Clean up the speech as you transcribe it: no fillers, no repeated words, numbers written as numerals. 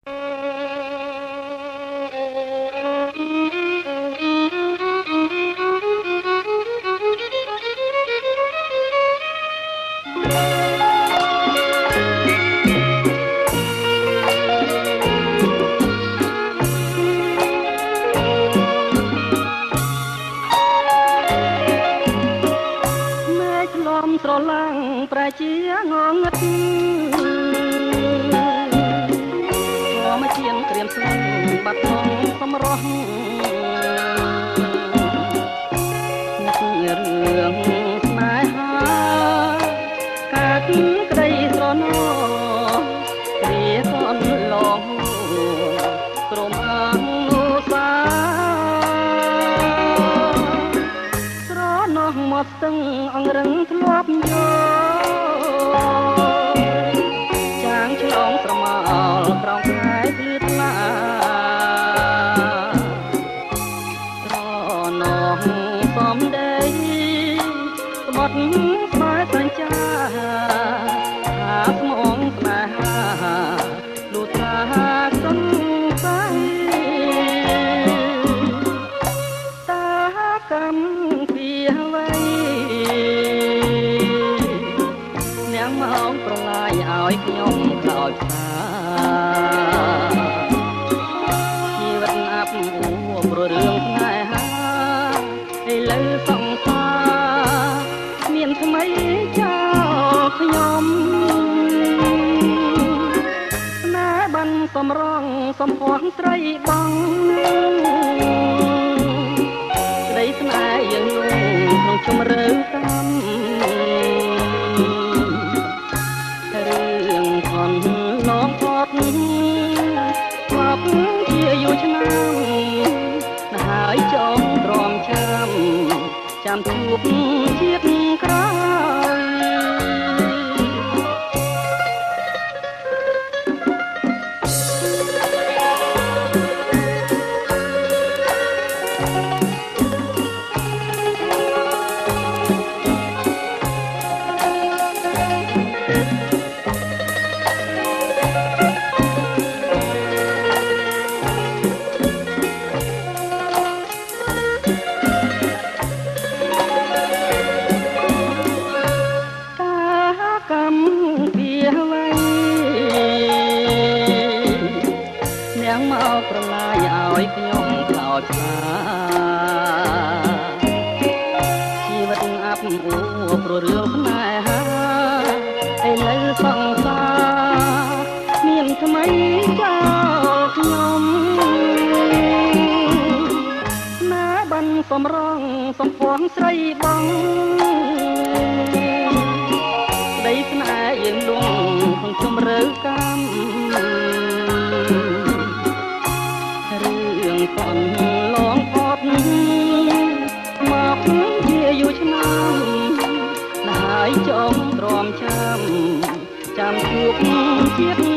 ស្រឡាំងប្រជាងងឹតមកជាងក្រៀមស្លឹងបាត់ក្នុងសម្រស់នឹករឿងស្នេហាកាត់ក្តីស្រណោគ្រាកូនឡងក្រុមអាងនូសាស្រណោះមកស្ទឹងអង្រឹងធ្លាប់ចាងឆ្លងស្រមោលក្រោមខែភ្លឺថ្លាស្រណោះសំដីស្បត់ស្បែកប្រចាថាស្មងស្នេហាលូត្រាសង្ស័យតាកម្មពីអ្វីមកប្រឡាយឲ្យខ្ញុំខ្លោចផ្សាជីវិតអាប់អួរព្រោះរឿងស្នេហាឥឡូវសង្សារមានថ្មីចោលខ្ញុំស្នេហ៍បានសំរងសំភ័ងស្រីបងក្តីស្នេហ៍យើងនោះក្នុងជំរឿកម្មឡងផតស្លាប់ជាយូរឆ្នាំហើយចងទ្រាំចាំជួបជាតិក្រោយមកប្រឡាយឲ្យខ្ញុំខ្លោចផ្សាជីវិតអាប់អួរព្រោះរឿងស្នេហាឥឡូវសង្សារមានថ្មីចោលខ្ញុំណាបានសំរងសំភ័ងស្រីបងក្តីស្នេហ៍យើងលងក្នុងជំរឿកម្មកូនឡងផតមកជាយូរឆ្នាំហើយចងទ្រាំចាំជួបជាតិ